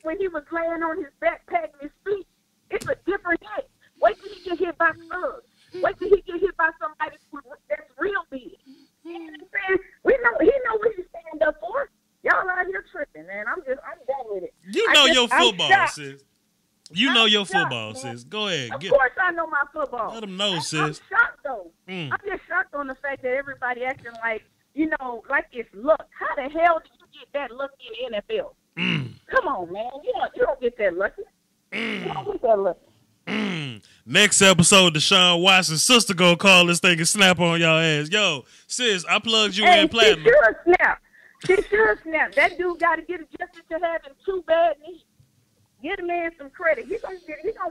When he was laying on his back, patting his feet, it's a different hit. Wait till he get hit by thugs. Wait till he get hit by somebody that's real big. You know what I'm saying? He know what he's stand up for. Y'all out here tripping, man. I'm done with it. You know your football, sis. You know your football, sis. Go ahead. Of course I know my football. Let them know, sis. I'm shocked, though. I'm just shocked on the fact that everybody acting like, like it's luck. How the hell did you get that lucky in the NFL? Come on, man. You don't get that lucky. You don't get that lucky. Next episode, Deshaun Watson's sister gonna call this thing and snap on y'all ass. Yo, sis, I plugged you in platinum. She sure snap. That dude got to get adjusted to having two bad knees. Get a man some credit. He gonna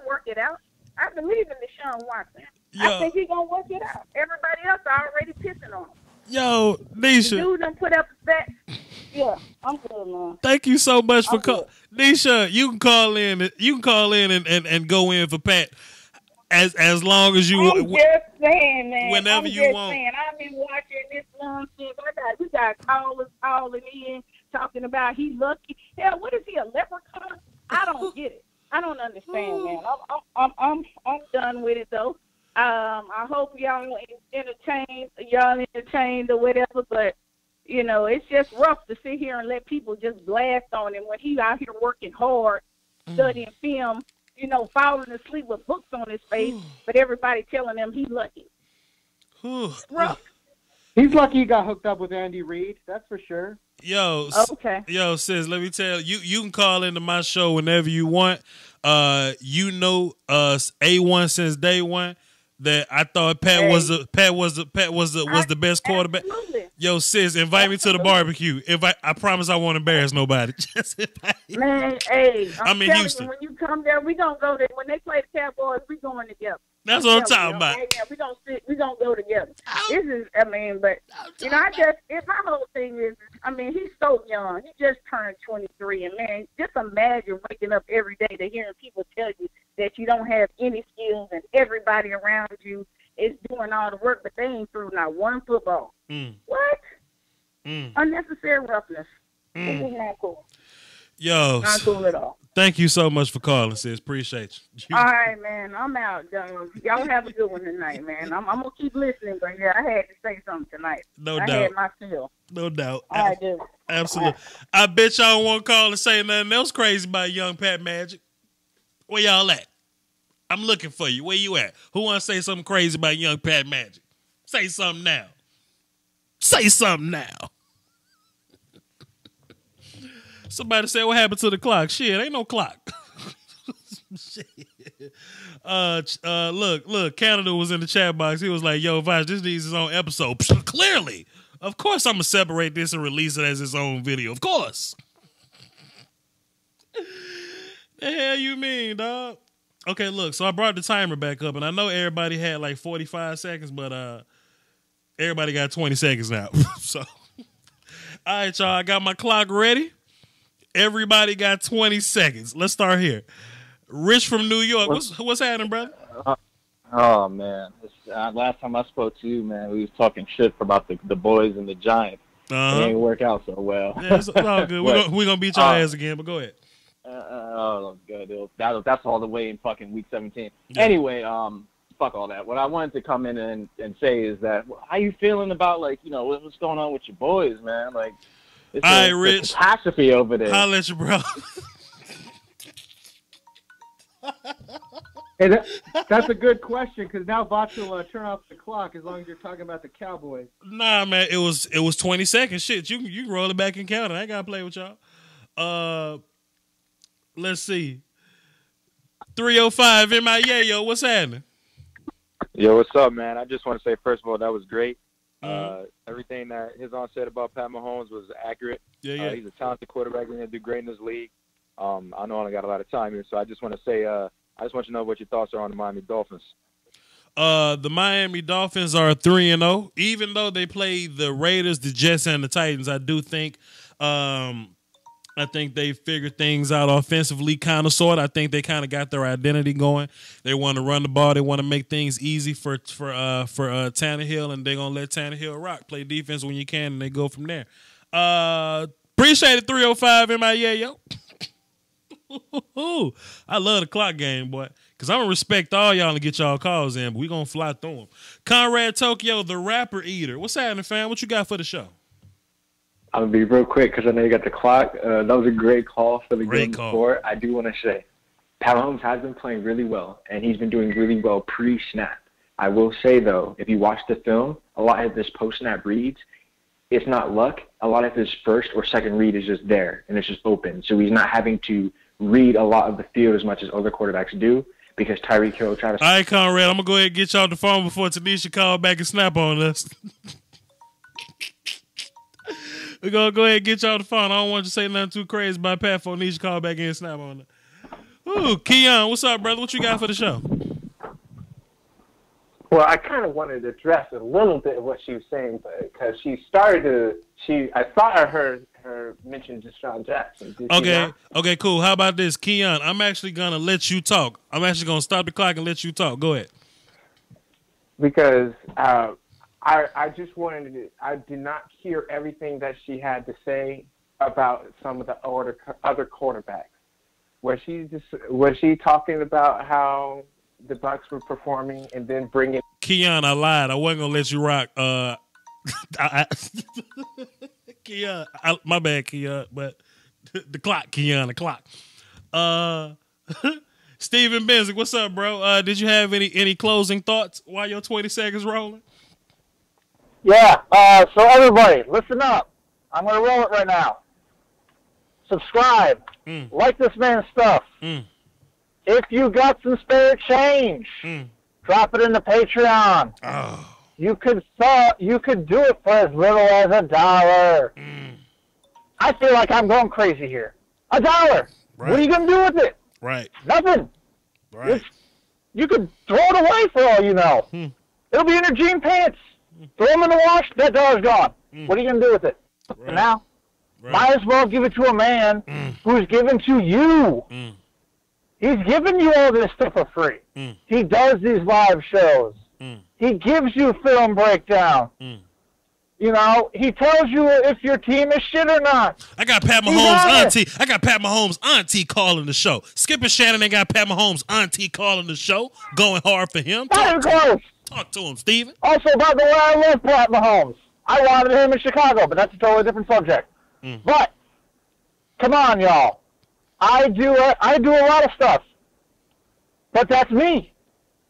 work it out. I believe in Deshaun Watson. I think he gonna work it out. Everybody else are already pissing on him. Yo, Nisha. The dude done put up a bet. Yeah, I'm good, man. Thank you so much for calling. Nisha, you can call in. You can call in and go in for Pat as long as you. I'm just saying, man. Whenever you want. I've been watching this nonsense. We got callers calling in talking about he lucky. Hell, what is he, a leprechaun? I don't get it. I don't understand, man. I'm done with it though. I hope y'all entertained or whatever, but it's just rough to sit here and let people just blast on him when he's out here working hard, studying film, falling asleep with books on his face, but everybody telling him he's lucky. It's rough. He's lucky he got hooked up with Andy Reid, that's for sure. Yo, okay. Sis, let me tell you, you can call into my show whenever you want. A1 since day one that I thought Pat was the best quarterback. Absolutely. Yo, sis, invite me to the barbecue. I promise I won't embarrass nobody. Just invite me. Man, hey, I'm in Houston. When you come there, we gonna go there. When they play the Cowboys, we going together. That's what I'm talking about. Yeah, we gonna go together. My whole thing is, he's so young. He just turned 23, and man, just imagine waking up every day to hearing people tell you that you don't have any skills and everybody around you is doing all the work, but they ain't threw not one football. What? Unnecessary roughness. This is not cool. Yo, Not cool at all. thank you so much for calling, sis. Appreciate you. All right, man. I'm out. Y'all have a good one tonight, man. I'm gonna keep listening, but yeah, I had to say something tonight. No I doubt. had my fill. No doubt. All right, dude. Absolutely. I bet y'all won't call and say nothing else crazy about young Pat Magic. Where y'all at? I'm looking for you. Where you at? Who want to say something crazy about young Pat Magic? Say something now. Say something now. Somebody said, what happened to the clock? Shit, ain't no clock. Shit. Look, Canada was in the chat box. He was like, yo, Vash, this needs its own episode. Clearly. Of course I'm going to separate this and release it as its own video. Of course. The hell you mean, dog? Okay, look, so I brought the timer back up, and I know everybody had like 45 seconds, but everybody got 20 seconds now. So, all right, y'all, I got my clock ready. Everybody got 20 seconds. Let's start here. Rich from New York. What's happening, brother? Oh, man. Last time I spoke to you, man, we was talking shit about the boys and the Giants. It ain't work out so well. Yeah, it's all good. We're going to beat your ass again, but go ahead. Good. That's all the way in fucking week 17. Yeah. Anyway, fuck all that. What I wanted to come in and say is that, how you feeling about, like, you know, what's going on with your boys, man? Like, it's Rich. Catastrophe over there. Holla at you, bro. Hey, that's a good question because now Vox will turn off the clock as long as you're talking about the Cowboys. Nah, man, it was 20 seconds. Shit, you can roll it back and count it. I ain't gotta play with y'all. Let's see. 305 MIA, yo, what's happening? Yo, what's up, man? I just want to say, first of all, that was great. Everything that Hizon said about Pat Mahomes was accurate. Yeah. He's a talented quarterback. He's going to do great in this league. I know I only got a lot of time here, so I just want to say, I just want you to know what your thoughts are on the Miami Dolphins. The Miami Dolphins are 3-0. Even though they play the Raiders, the Jets, and the Titans, I do think they figured things out offensively, kind of, sort of. I think they kind of got their identity going. They want to run the ball. They want to make things easy for Tannehill, and they're going to let Tannehill rock. Play defense when you can, and they go from there. Appreciate it, 305 MIA, yo. I love the clock game, boy, because I'm going to respect all y'all and get y'all calls in, but we going to fly through them. Conrad Tokyo, the rapper eater. What's happening, fam? What you got for the show? I'm going to be real quick because I know you got the clock. That was a great call for the game before. I do want to say, Pat Mahomes has been playing really well, and he's been doing really well pre-snap. I will say, though, if you watch the film, a lot of this post-snap reads, it's not luck. A lot of his first or second read is just there, and it's just open. So he's not having to read a lot of the field as much as other quarterbacks do because Tyreek Hill tried to... All right, Conrad, I'm going to go ahead and get y'all the phone before Tanisha call back and snap on us. We're going to go ahead and get y'all the phone. I don't want you to say nothing too crazy about Pat before Nisha call back in and snap on it. Ooh, Keon, what's up, brother? What you got for the show? Well, I kind of wanted to address a little bit of what she was saying because she started to. I thought I heard her mention Deshaun Jackson. Okay, cool. How about this, Keon? I'm actually gonna let you talk. I'm actually gonna stop the clock and let you talk. Go ahead. Because I just wanted to. I did not hear everything that she had to say about some of the other quarterbacks. Was she talking about how the Bucs were performing and then bringing... Keon, I lied. I wasn't going to let you rock. Keon, my bad, Keon, but the clock, Keon, the clock. Steven Benzick, what's up, bro? Did you have any closing thoughts while your 20 seconds rolling? Yeah, so everybody, listen up. I'm going to roll it right now. Subscribe. Like this man's stuff. If you got some spare change, drop it in the Patreon. Oh. You could do it for as little as $1. I feel like I'm going crazy here. $1. Right. What are you going to do with it? Right. Nothing. Right. You could throw it away for all you know. It'll be in your jean pants. Throw them in the wash. That $1's gone. What are you going to do with it? Right. Now, might as well give it to a man who's given to you. He's giving you all this stuff for free. He does these live shows. He gives you film breakdown. You know, he tells you if your team is shit or not. I got Pat Mahomes' auntie calling the show. Skip and Shannon ain't got Pat Mahomes' auntie calling the show. Going hard for him. Not even close. Talk to him, Steven. Also, by the way, I love Pat Mahomes. I wanted him in Chicago, but that's a totally different subject. But come on, y'all. I do a lot of stuff, but that's me.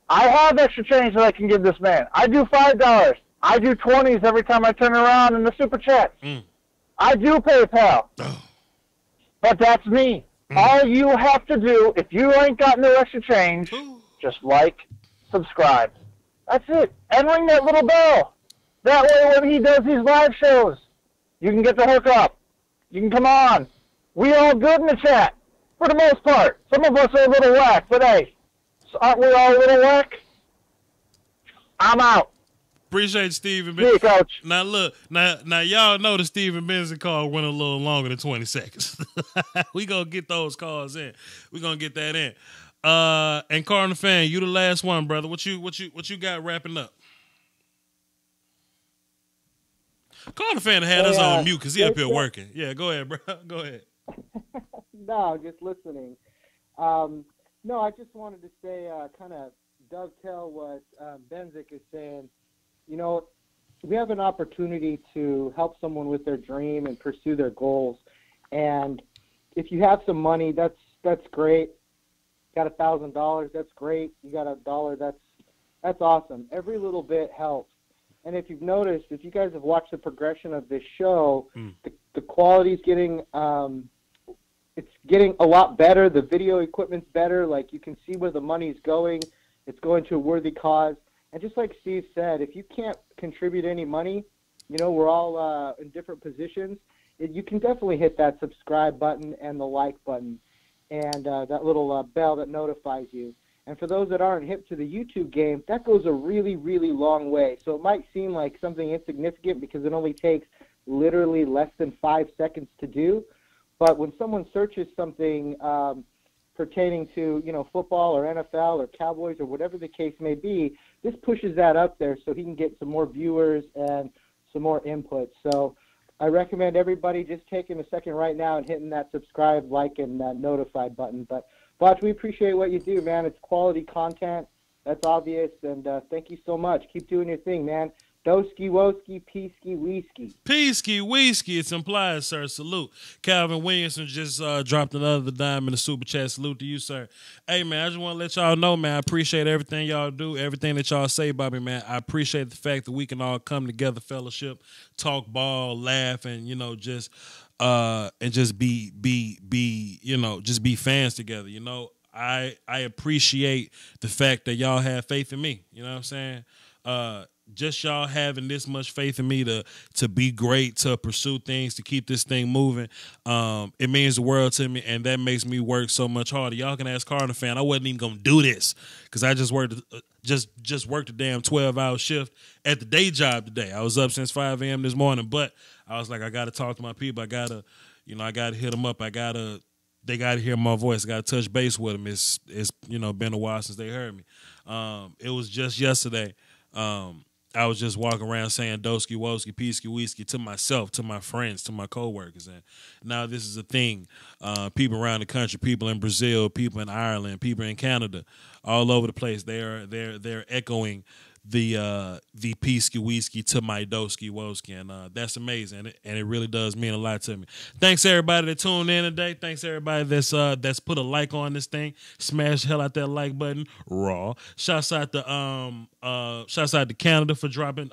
I have extra change that I can give this man. I do $5. I do 20s every time I turn around in the super chats. I do PayPal. But that's me. All you have to do, if you ain't got no extra change, just like, subscribe. That's it. And ring that little bell. That way when he does these live shows, you can get the hook up. You can come on. We all good in the chat, for the most part. Some of us are a little whack, but hey, aren't we all a little whack? I'm out. Appreciate Stephen. Yeah, Coach. Now look, now y'all know the Stephen Benson call went a little longer than 20 seconds. We gonna get those calls in. We gonna get that in. And Cardinal fan, you the last one, brother. What you got wrapping up? Cardinal fan had us on mute because he up here working. Yeah, go ahead, bro. Go ahead. No, just listening. No, I just wanted to say, kind of dovetail what Benzik is saying. You know, we have an opportunity to help someone with their dream and pursue their goals. And if you have some money, that's great. Got $1,000, that's great. You got $1, that's awesome. Every little bit helps. And if you've noticed, if you guys have watched the progression of this show, the quality's getting it's getting a lot better. The video equipment's better. Like, you can see where the money's going. It's going to a worthy cause. And just like Steve said, if you can't contribute any money, you know, we're all in different positions. You can definitely hit that subscribe button and the like button and that little bell that notifies you. And for those that aren't hip to the YouTube game, that goes a really, really long way. So it might seem like something insignificant because it only takes literally less than 5 seconds to do. But when someone searches something pertaining to, you know, football or NFL or Cowboys or whatever the case may be, this pushes that up there so he can get some more viewers and some more input. So I recommend everybody just taking a second right now and hitting that subscribe, like, and that notified button. But, Botch, we appreciate what you do, man. It's quality content. That's obvious. And thank you so much. Keep doing your thing, man. Doski, woski, peeski, weeski. Peeski, weeski. It's implied, sir. Salute. Calvin Williamson just dropped another dime in the super chat. Salute to you, sir. Hey, man, I just want to let y'all know, man, I appreciate everything y'all do, everything that y'all say about me, man. I appreciate the fact that we can all come together, fellowship, talk ball, laugh, and, you know, just be you know, just be fans together, you know. I appreciate the fact that y'all have faith in me, you know what I'm saying? Just y'all having this much faith in me to be great, to pursue things, to keep this thing moving, it means the world to me, and that makes me work so much harder. Y'all can ask Cardinal fan, I wasn't even gonna do this because I just worked a damn 12-hour shift at the day job today. I was up since 5 a.m. this morning, but I was like, I gotta talk to my people. I gotta hit them up. They gotta hear my voice. I gotta touch base with them. It's you know, been a while since they heard me. It was just yesterday. I was just walking around saying Doski, Woski, Peeski, Whiskey to myself, to my friends, to my coworkers. And now this is a thing. People around the country, people in Brazil, people in Ireland, people in Canada, all over the place. They're echoing the Peeski, Whiskey to my Doski, Woski. And that's amazing. And it really does mean a lot to me. Thanks everybody that tuned in today. Thanks everybody that's put a like on this thing. Smash the hell out that like button. Raw. Shouts out to Canada for dropping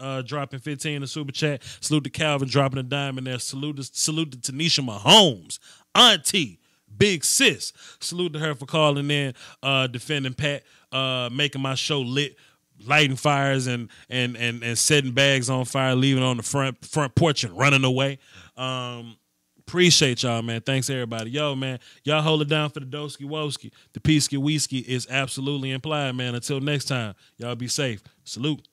15 in the super chat. Salute to Calvin dropping a dime in there. Salute to Tanisha Mahomes, auntie, big sis. Salute to her for calling in, defending Pat, making my show lit, lighting fires and setting bags on fire, leaving on the front porch and running away. Appreciate y'all, man. Thanks everybody. Yo, man, y'all hold it down for the Doski Woski. The Peeski Whiskey is absolutely implied, man. Until next time, y'all be safe. Salute.